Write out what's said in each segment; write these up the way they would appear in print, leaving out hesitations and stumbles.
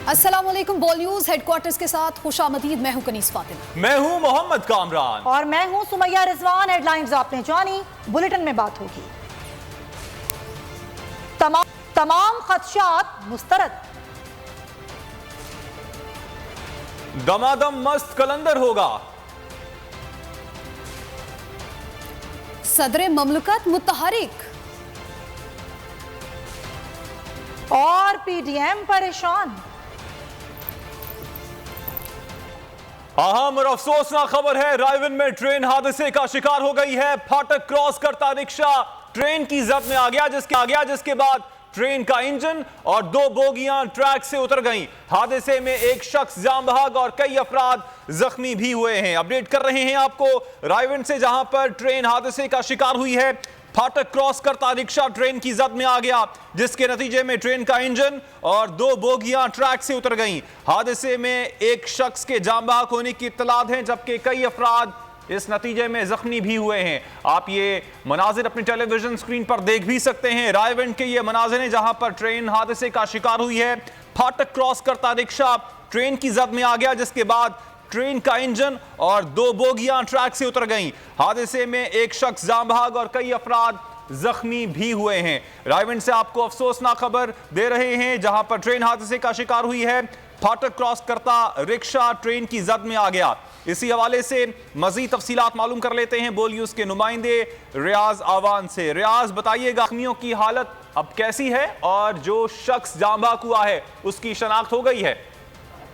अस्सलाम वालेकुम। बोल न्यूज हेडक्वार्टर्स के साथ खुशामदीद। मैं हूं कनीस फातिमा। मैं हूं मोहम्मद कामरान और मैं हूं सुमैया रिजवान। हेडलाइंस आपने जानी, बुलेटिन में बात होगी। तमाम खदशात मुस्तरद। दमादम मस्त कलंदर होगा। सदर ममलकत मुतहरिक। और पीडीएम परेशान। अहम और अफसोसनाक खबर है, रायवन में ट्रेन हादसे का शिकार हो गई है। फाटक क्रॉस करता रिक्शा ट्रेन की जद में आ गया जिसके बाद ट्रेन का इंजन और 2 बोगियां ट्रैक से उतर गईं। हादसे में एक शख्स जान बहक और कई अफराद जख्मी भी हुए हैं। अपडेट कर रहे हैं आपको रायवन से, जहां पर ट्रेन हादसे का शिकार हुई है। फाटक क्रॉस करता रिक्शा ट्रेन की जद में आ गया, जिसके नतीजे में ट्रेन का इंजन और 2 बोगियां ट्रैक से उतर गईं। हादसे में एक शख्स के जान बहक होने की इत्तलात है, जबकि कई अफराद इस नतीजे में जख्मी भी हुए हैं। आप ये मनाजिर अपने टेलीविजन स्क्रीन पर देख भी सकते हैं। रायवन के ये मनाजिर हैं जहां पर ट्रेन हादसे का शिकार हुई है। फाटक क्रॉस करता रिक्शा ट्रेन की जद में आ गया, जिसके बाद ट्रेन का इंजन और 2 बोगियां ट्रैक से उतर गईं। हादसे में एक शख्स जान बहक और कई अफराद जख्मी भी हुए हैं। रायवन से आपको अफसोसनाक खबर दे रहे हैं, जहां पर ट्रेन हादसे का शिकार हुई है। फाटक क्रॉस करता रिक्शा ट्रेन की जद में आ गया। इसी हवाले से मजीद तफसीलात मालूम कर लेते हैं बोल न्यूज के नुमाइंदे रियाज आवान से। रियाज, बताइएगा जख्मियों की हालत अब कैसी है और जो शख्स जान बहक हुआ है उसकी शनाख्त हो गई है?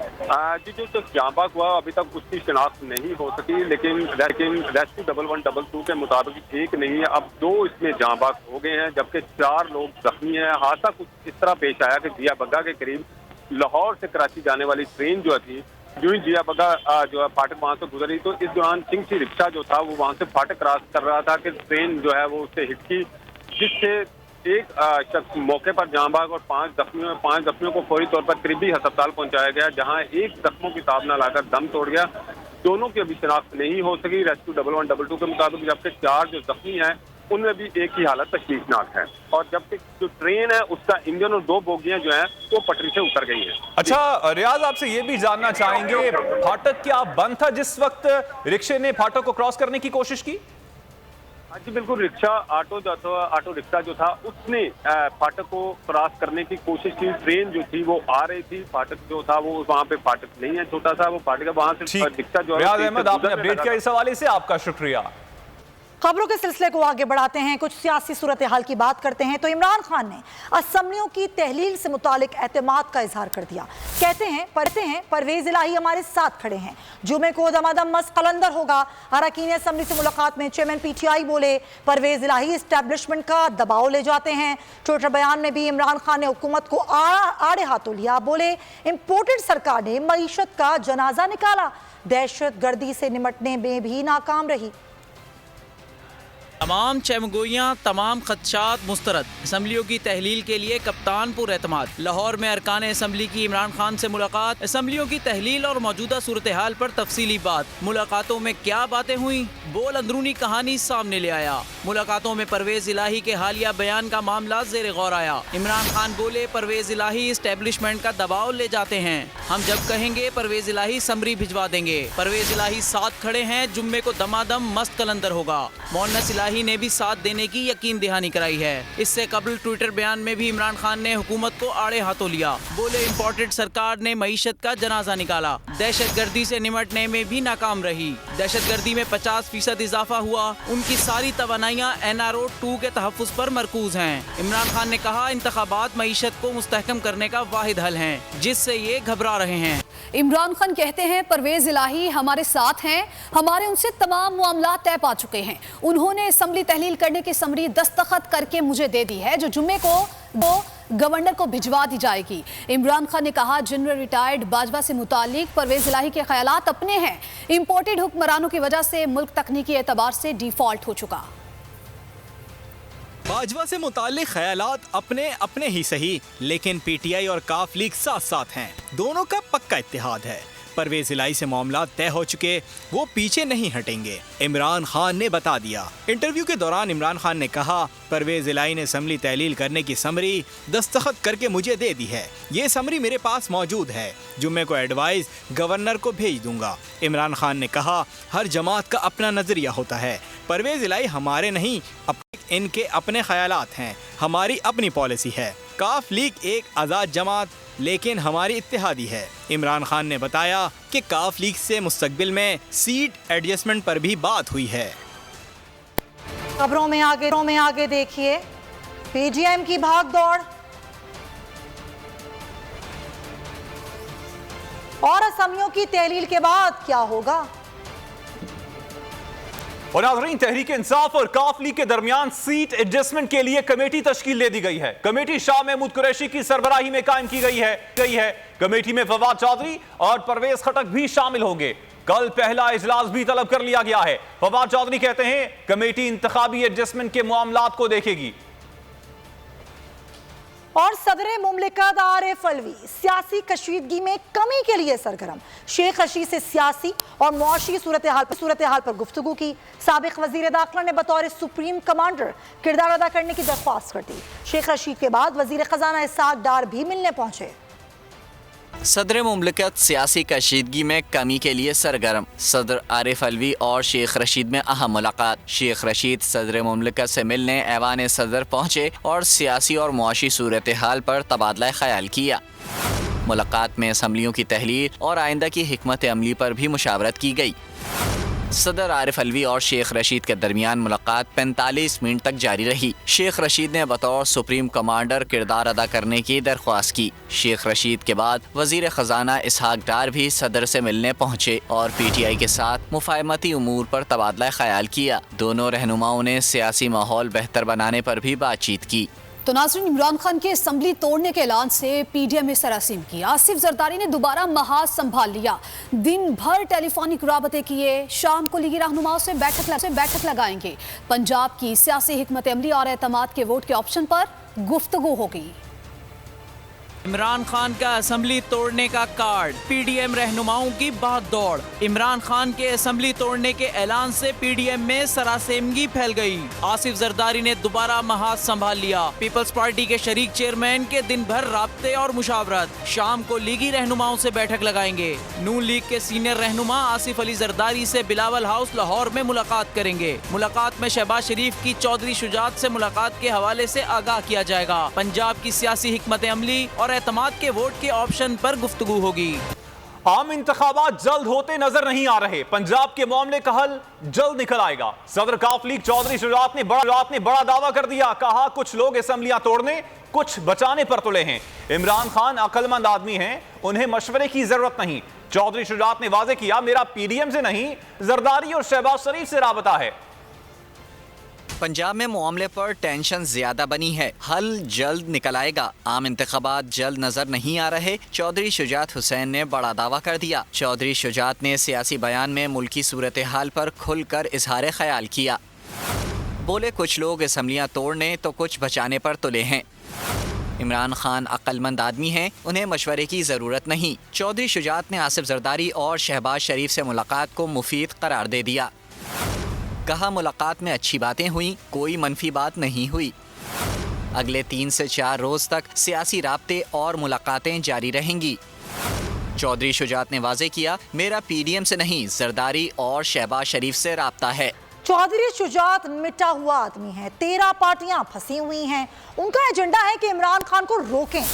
जी, जो शख्स जान बहक हुआ अभी तक उसकी शनाख्त नहीं हो सकी, लेकिन रेस्क्यू 1122 के मुताबिक एक नहीं, अब 2 इसमें जान बहक हो गए हैं, जबकि 4 लोग जख्मी हैं। हादसा कुछ इस तरह पेश आया कि जिया बग्गा के करीब लाहौर से कराची जाने वाली ट्रेन जो थी, जो ही जिया बग्गा जो है फाटक वहां से गुजरी, तो इस दौरान चिंगसी रिक्शा जो था वो वहां से फाटक क्रॉस कर रहा था कि ट्रेन जो है वो उससे हिट की, जिससे एक शख्स मौके पर जान बहक और 5 जख्मियों को फौरी तौर पर करीबी अस्पताल पहुंचाया गया, जहां एक जख्मों की ताब न लाकर दम तोड़ गया। दोनों की अभी शनाख्त नहीं हो सकी रेस्क्यू 1122 के मुताबिक, जबकि 4 जो जख्मी हैं उनमें भी एक ही हालत तशवीशनाक है। और जबकि जो ट्रेन है उसका इंजन और 2 बोगियां जो हैं वो पटरी से उतर गई हैं। अच्छा रियाज, आपसे ये भी जानना चाहेंगे, फाटक क्या बंद था जिस वक्त रिक्शे ने फाटक को क्रॉस करने की कोशिश की? जी बिल्कुल, ऑटो रिक्शा जो था उसने फाटक को क्रॉस करने की कोशिश की। ट्रेन जो थी वो आ रही थी, फाटक जो था वो वहाँ पे फाटक नहीं है, छोटा सा वो फाटक, वहाँ से रिक्शा जो है। रियाज अहमद, आपने अपडेट किया इस हवाले से, आपका शुक्रिया। खबरों के सिलसिले को आगे बढ़ाते हैं, कुछ सियासी सूरत हाल की बात करते हैं। तो इमरान खान ने असम्बलियों की तहलील से मुतालिक एतमाद का इजहार कर दिया। कहते हैं परवेज इलाही हमारे साथ खड़े हैं, जुमे को दमादम मस्त कलंदर होगा। अरकान असम्बली से मुलाकात में चेयरमैन PTI बोले परवेज इलाही इस्टेब्लिशमेंट का दबाव ले जाते हैं। ट्विटर बयान में भी इमरान खान ने हुकूमत को आड़े हाथों लिया, बोले इम्पोर्टेड सरकार ने मईशत का जनाजा निकाला, दहशत गर्दी से निपटने में भी नाकाम रही। तमाम चमगोइयाँ, तमाम खदशात मुस्तरद। असम्बलियों की तहलील के लिए कप्तान पुर एतमाद। लाहौर में अरकान असम्बली की इमरान खान से मुलाकात, असम्बलियों की तहलील और मौजूदा सूरत हाल पर तफसीली बात। मुलाकातों में क्या बातें हुई, बोल अंदरूनी कहानी सामने ले आया। मुलाकातों में परवेज इलाही के हालिया बयान का मामला ज़ेर गौर आया। इमरान खान बोले परवेज इलाही इस्टेब्लिशमेंट का दबाव ले जाते हैं, हम जब कहेंगे परवेज इलाही समरी भिजवा देंगे। परवेज इलाही साथ खड़े हैं, जुम्मे को दमादम मस्त कलंदर होगा। मोहन्नस इलाही ने भी साथ देने की यकीन दहानी कराई है। इससे कबल ट्विटर बयान में भी इमरान खान ने हुकूमत को आड़े हाथों लिया, बोले इम्पोर्टेड सरकार ने मईशत का जनाजा निकाला, दहशत गर्दी से निपटने में भी नाकाम रही। दहशत गर्दी में 50% इजाफा हुआ, उनकी सारी तवानाइयाँ NRO 2 के तहफ़्फ़ुज़ पर मरकूज हैं। इमरान खान ने कहा इंतखाबात मईशत को मुस्तहकम करने का वाहिद हल है, जिससे ये घबरा रहे हैं। इमरान खान कहते हैं परवेज इलाही हमारे साथ हैं, हमारे उनसे तमाम मामला तय पा चुके हैं। उन्होंने असम्बली तहलील करने की समरी दस्तखत करके मुझे दे दी है, जो जुम्मे को गवर्नर को भिजवा दी जाएगी। इमरान खान ने कहा जनरल रिटायर्ड बाजवा से मुतालिक परवेज इलाही के ख्यालात अपने हैं, इम्पोर्टेड हुक्मरानों की वजह से मुल्क तकनीकी एतबार से डिफॉल्ट हो चुका। बाजवा से मुतालिक ख्यालात अपने ही सही, लेकिन PTI और काफ लीग साथ साथ हैं। दोनों का पक्का इत्तेहाद है। परवेज इलाही से मामला तय हो चुके, वो पीछे नहीं हटेंगे, इमरान खान ने बता दिया। इंटरव्यू के दौरान इमरान खान ने कहा, परवेज इलाही ने असम्बली तहलील करने की समरी दस्तखत करके मुझे दे दी है। ये समरी मेरे पास मौजूद है, जुम्मे को एडवाइस गवर्नर को भेज दूंगा। इमरान खान ने कहा, हर जमात का अपना नजरिया होता है, परवेज इलाही हमारे नहीं, इनके अपने ख्यालात हैं, हमारी अपनी पॉलिसी है। काफ लीग एक आज़ाद जमात लेकिन हमारी इत्तेहादी है। इमरान खान ने बताया कि काफ लीग से मुस्तकबिल में सीट एडजस्टमेंट पर भी बात हुई है। खबरों में आगे देखिए पीडीएम की भाग दौड़ और असमियों की तहलील के बाद क्या होगा। और नाज़रीन, तहरीक इंसाफ और काफ लीग के दरमियान सीट एडजस्टमेंट के लिए कमेटी तश्कील दे दी गई है। कमेटी शाह महमूद कुरैशी की सरबराही में कायम की गई है। कमेटी में फवाद चौधरी और परवेज खटक भी शामिल होंगे। कल पहला इजलास भी तलब कर लिया गया है। फवाद चौधरी कहते हैं कमेटी इंतखाबी एडजस्टमेंट के मामलात को देखेगी। और सदर मुमलिकत आरिफ अलवी सियासी कशीदगी में कमी के लिए सरगर्म। शेख रशीद से सियासी और मुआशी सूरत हाल पर गुफ्तगू की। साबिक वजीर दाखिला ने बतौर सुप्रीम कमांडर किरदार अदा करने की दरख्वास्त कर दी। शेख रशीद के बाद वजीर खजाना इसहाक डार भी मिलने पहुंचे। सदर मुमलिकत सियासी कशीदगी में कमी के लिए सरगर्म। सदर आरिफ अलवी और शेख रशीद में अहम मुलाकात। शेख रशीद सदर मुमलिकत से मिलने ऐवान सदर पहुँचे और सियासी और मुआशी सूरत हाल पर तबादला ख्याल किया। मुलाकात में असम्बलियों की तहलील और आइंदा की हिकमत अमली पर भी मुशावरत की गई। सदर आरिफ अलवी और शेख रशीद के दरमियान मुलाकात 45 मिनट तक जारी रही। शेख रशीद ने बतौर सुप्रीम कमांडर किरदार अदा करने की दरख्वास्त की। शेख रशीद के बाद वजीर खजाना इसहाक डार भी सदर से मिलने पहुंचे और PTI के साथ मुफाहमती उमूर पर तबादला ख्याल किया। दोनों रहनुमाओं ने सियासी माहौल बेहतर बनाने पर भी बातचीत की। तो नाज़रीन, इमरान खान के असम्बली तोड़ने के ऐलान से PDM में सरासीम की। आसिफ जरदारी ने दोबारा महाज संभाल लिया। दिन भर टेलीफोनिक राबते किए। शाम को लीगी रहनुमाओं से बैठक लगाएंगे। पंजाब की सियासी हिकमत अमली और एतमाद के वोट के ऑप्शन पर गुफ्तगू होगी। इमरान खान का असम्बली तोड़ने का कार्ड, PDM रहनुमाओं की भाग दौड़। इमरान खान के असम्बली तोड़ने के ऐलान से PDM में सरासेमगी फैल गई। आसिफ जरदारी ने दोबारा महाज संभाल लिया। पीपल्स पार्टी के शरीक चेयरमैन के दिन भर राब्ते और मुशावरत। शाम को लीगी रहनुमाओं से बैठक लगाएंगे। नून लीग के सीनियर रहनुमा आसिफ अली जरदारी से बिलावल हाउस लाहौर में मुलाकात करेंगे। मुलाकात में शहबाज शरीफ की चौधरी शुजात से मुलाकात के हवाले से आगाह किया जाएगा। पंजाब की सियासी हिकमत अमली और एतमाद के वोट के ऑप्शन पर गुफ्तगू होगी। आम इंतखाबात जल्द होते नजर नहीं आ रहे। पंजाब के मामले का हल जल्द निकल आएगा। सदर काफ लीग चौधरी शुजात ने बड़ा दावा कर दिया। कहा कुछ लोग असम्बलियां तोड़ने कुछ बचाने पर तुले हैं। इमरान खान अक्लमंद आदमी हैं, उन्हें मशवरे की जरूरत नहीं। चौधरी शुजात ने वाजे किया, मेरा PDM से नहीं जरदारी और शहबाज शरीफ से राबता है। पंजाब में मामले पर टेंशन ज्यादा बनी है, हल जल्द निकल आएगा। आम इंतखाबात जल्द नजर नहीं आ रहे। चौधरी शुजात हुसैन ने बड़ा दावा कर दिया। चौधरी शुजात ने सियासी बयान में मुल्की सूरत हाल पर खुलकर इजहार ख्याल किया। बोले कुछ लोग असम्बलियां तोड़ने तो कुछ बचाने पर तुले हैं। इमरान खान अक्लमंद आदमी हैं, उन्हें मशवरे की ज़रूरत नहीं। चौधरी शुजात ने आसिफ जरदारी और शहबाज शरीफ से मुलाकात को मुफीद करार दे दिया। कहा मुलाकात में अच्छी बातें हुई, कोई मनफी बात नहीं हुई। अगले 3 से 4 रोज तक सियासी राब्ते और मुलाकातें जारी रहेंगी। चौधरी शुजात ने वाजे किया, मेरा PDM से नहीं जरदारी और शहबाज शरीफ से राब्ता है। चौधरी शुजात मिटा हुआ आदमी है। 13 पार्टियां फंसी हुई हैं। उनका एजेंडा है कि इमरान खान को रोकें।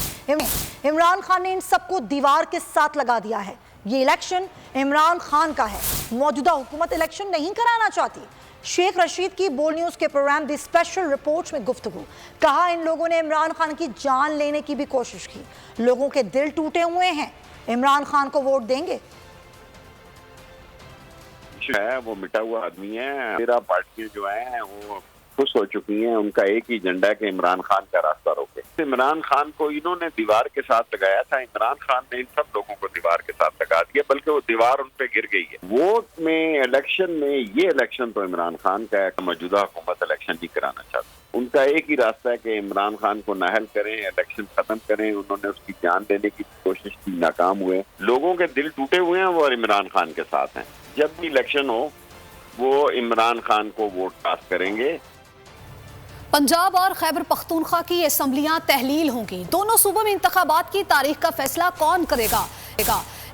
इमरान खान ने इन सबको दीवार के साथ लगा दिया है। ये इलेक्शन इमरान खान का है। मौजूदा हुकूमत इलेक्शन नहीं कराना चाहती। शेख रशीद की बोल न्यूज़ के प्रोग्राम द स्पेशल रिपोर्ट में गुफ्तगू। कहा इन लोगों ने इमरान खान की जान लेने की भी कोशिश की। लोगों के दिल टूटे हुए हैं। इमरान खान को वोट देंगे। है वो मिटा हुआ आदमी है। 13 पार्टियां जो हैं वो खुश हो चुकी हैं। उनका एक ही एजेंडा है कि इमरान खान का रास्ता रोके। इमरान खान को इन्होंने दीवार के साथ लगाया था। इमरान खान ने इन सब लोगों को दीवार के साथ लगा दिया, बल्कि वो दीवार उन पे गिर गई है। वोट में, इलेक्शन में, ये इलेक्शन तो इमरान खान का है। मौजूदा हुकूमत इलेक्शन नहीं कराना चाहती। उनका एक ही रास्ता है कि इमरान खान को नाहल करें, इलेक्शन खत्म करें। उन्होंने उसकी जान लेने की कोशिश की, नाकाम हुए। लोगों के दिल टूटे हुए हैं, वो इमरान खान के साथ हैं। जब भी इलेक्शन हो वो इमरान खान को वोट कास्ट करेंगे। पंजाब और खैबर पख्तूनख्वा की असम्बलियां तहलील होंगी। दोनों सूबों में इंतखाबात की तारीख का फैसला कौन करेगा?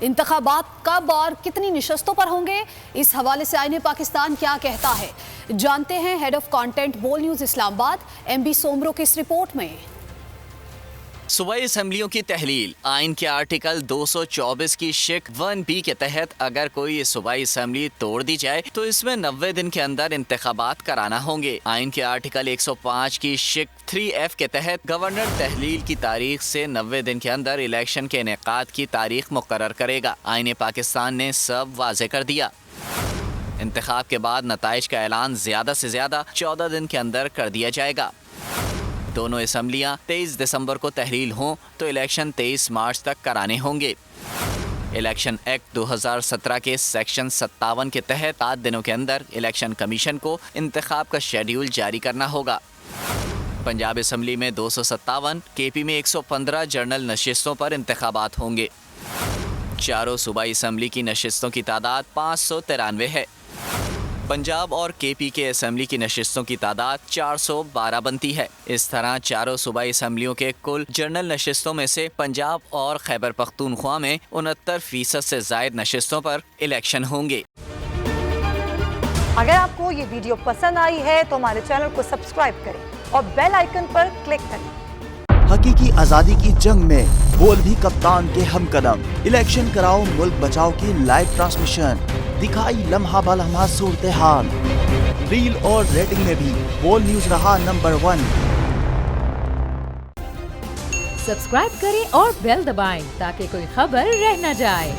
इंतखाबात कब और कितनी नशस्तों पर होंगे, इस हवाले से आईने पाकिस्तान क्या कहता है, जानते हैं हेड ऑफ कंटेंट बोल न्यूज इस्लामाबाद MB सोमरो की इस रिपोर्ट में। सूबाई असम्बलियों की तहलील। आइन के आर्टिकल 224 की शिक 1B के तहत अगर कोई सूबाई असम्बली तोड़ दी जाए तो इसमें 90 दिन के अंदर इंतखाबात कराना होंगे। आइन के आर्टिकल 105 की शिक 3F के तहत गवर्नर तहलील की तारीख से 90 दिन के अंदर इलेक्शन के इनेकाद की तारीख मुकर्रर करेगा। आइन पाकिस्तान ने सब वाजे कर दिया। इंतखाब के बाद नताइज का ऐलान ज्यादा से ज्यादा 14 दिन के अंदर कर दिया जाएगा। दोनों असम्बलियां 23 दिसंबर को तहलील हों तो इलेक्शन 23 मार्च तक कराने होंगे। इलेक्शन एक्ट 2017 के सेक्शन 57 के तहत 7 दिनों के अंदर इलेक्शन कमीशन को इंतखाब का शेड्यूल जारी करना होगा। पंजाब असम्बली में 257, KP में 115 जनरल नशिस्तों पर इंतखाबात होंगे। चारों सूबाई असम्बली की नशिस्तों की तादाद 593 है। पंजाब और KP के असम्बली की नशिस्तों की तादाद 412 बनती है। इस तरह चारों सूबाई असम्बलियों के कुल जनरल नशिस्तों में से पंजाब और खैबर पख्तूनख्वा में 69% से जायद नशिस्तों पर इलेक्शन होंगे। अगर आपको ये वीडियो पसंद आई है तो हमारे चैनल को सब्सक्राइब करें और बेल आइकन पर क्लिक करें। हकीकी आजादी की जंग में बोल भी कप्तान के हमकदम। इलेक्शन कराओ मुल्क बचाओ की लाइव ट्रांसमिशन, दिखाई लम्हा बलम्हा सूरत हाल। रील और रेटिंग में भी बोल न्यूज रहा नंबर 1। सब्सक्राइब करें और बेल दबाएं ताकि कोई खबर रह न जाए।